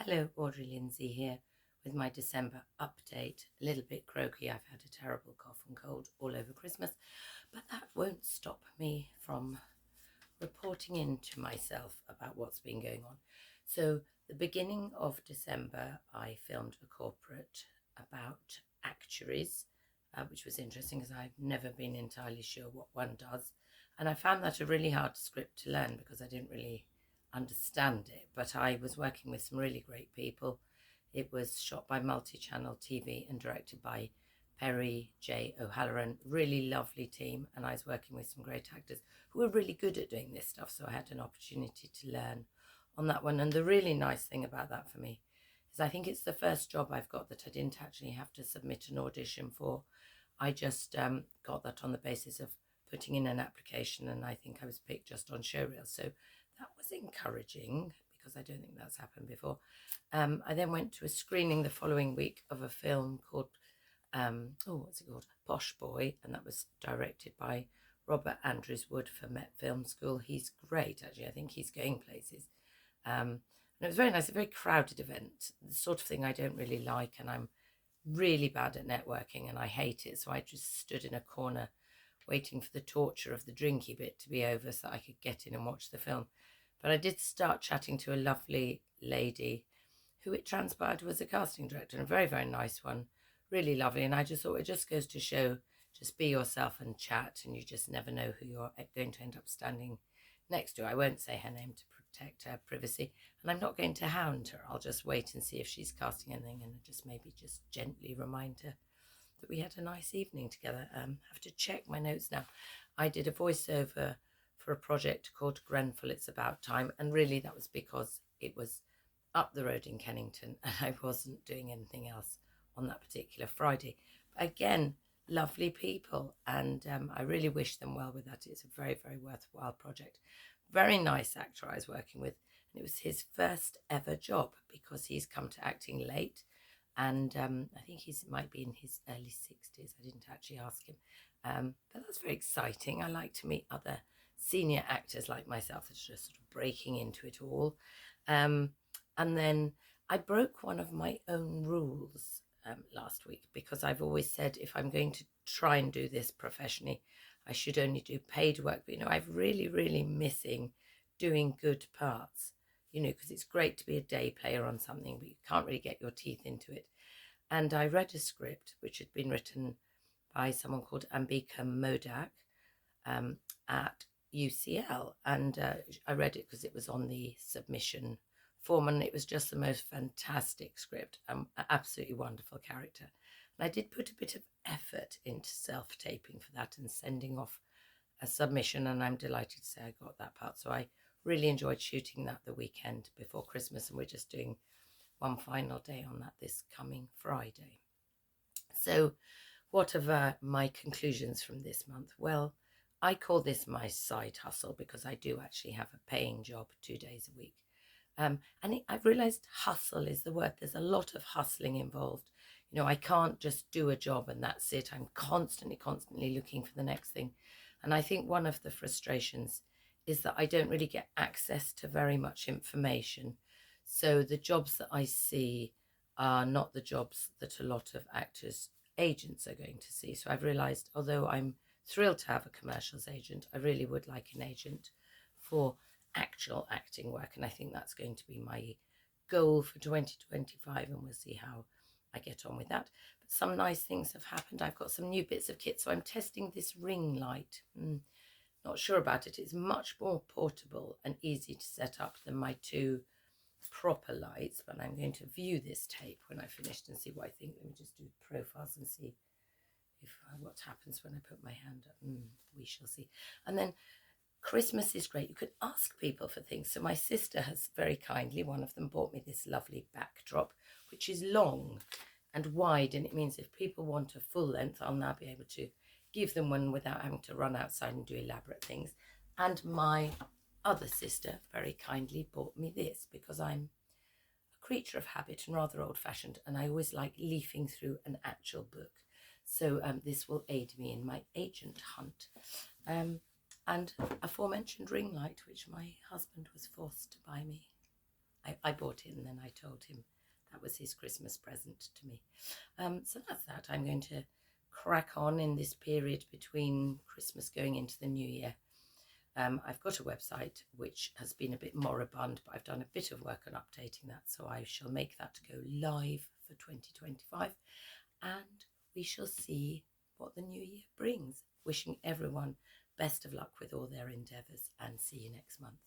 Hello, Audrey Lindsay here with my December update. A little bit croaky. I've had a terrible cough and cold all over Christmas, but that won't stop me from reporting in to myself about what's been going on. So, the beginning of December, I filmed a corporate about actuaries, which was interesting because I've never been entirely sure what one does. And I found that a really hard script to learn because I didn't really understand it. But I was working with some really great people. It was shot by multi-channel TV and directed by Perry J. O'Halloran. Really lovely team. And I was working with some great actors who were really good at doing this stuff. So I had an opportunity to learn on that one. And the really nice thing about that for me is I think it's the first job I've got that I didn't actually have to submit an audition for. I just got that on the basis of putting in an application, and I think I was picked just on showreel. So that was encouraging because I don't think that's happened before. I then went to a screening the following week of a film called, what's it called? Posh Boy, and that was directed by Robert Andrews Wood for Met Film School. He's great, actually. I think he's going places. And it was very nice, a very crowded event, the sort of thing I don't really like, and I'm really bad at networking and I hate it. So I just stood in a corner waiting for the torture of the drinky bit to be over so that I could get in and watch the film. But I did start chatting to a lovely lady who it transpired was a casting director, and a very, very nice one, really lovely. And I just thought it just goes to show, just be yourself and chat, and you just never know who you're going to end up standing next to. I won't say her name to protect her privacy, and I'm not going to hound her. I'll just wait and see if she's casting anything, and just maybe just gently remind her that we had a nice evening together. I have to check my notes now. I did a voiceover for a project called Grenfell It's About Time, and really that was because it was up the road in Kennington and I wasn't doing anything else on that particular Friday. But again, lovely people, and I really wish them well with that. It's a very, very worthwhile project. Very nice actor I was working with, and it was his first ever job because he's come to acting late, and I think he might be in his early 60s. I didn't actually ask him, but that's very exciting. I like to meet other senior actors like myself that are just sort of breaking into it all. And then I broke one of my own rules last week, because I've always said if I'm going to try and do this professionally, I should only do paid work. But, I'm really, really missing doing good parts, because it's great to be a day player on something, but you can't really get your teeth into it. And I read a script which had been written by someone called Ambika Modak at UCL. And I read it because it was on the submission form, and it was just the most fantastic script, absolutely wonderful character. And I did put a bit of effort into self-taping for that and sending off a submission, and I'm delighted to say I got that part. So I really enjoyed shooting that the weekend before Christmas, and we're just doing one final day on that this coming Friday. So what are my conclusions from this month? Well, I call this my side hustle because I do actually have a paying job 2 days a week. I've realized hustle is the word. There's a lot of hustling involved. I can't just do a job and that's it. I'm constantly looking for the next thing. And I think one of the frustrations is that I don't really get access to very much information. So the jobs that I see are not the jobs that a lot of actors' agents are going to see. So I've realized, although I'm thrilled to have a commercials agent, I really would like an agent for actual acting work, and I think that's going to be my goal for 2025, and we'll see how I get on with that. But some nice things have happened. I've got some new bits of kit, so I'm testing this ring light. Not sure about it. It's much more portable and easy to set up than my two proper lights, but I'm going to view this tape when I finished and see what I think. Let me just do profiles and see if what happens when I put my hand up. We shall see. And then Christmas is great. You could ask people for things. So my sister has very kindly, one of them bought me this lovely backdrop, which is long and wide. And it means if people want a full length, I'll now be able to give them one without having to run outside and do elaborate things. And my other sister very kindly bought me this because I'm a creature of habit and rather old-fashioned, and I always like leafing through an actual book. So this will aid me in my agent hunt. And aforementioned ring light, which my husband was forced to buy me. I bought it and then I told him that was his Christmas present to me. So that's that. I'm going to crack on in this period between Christmas going into the new year. I've got a website which has been a bit moribund, but I've done a bit of work on updating that, so I shall make that go live for 2025, and we shall see what the new year brings. Wishing everyone best of luck with all their endeavours, and see you next month.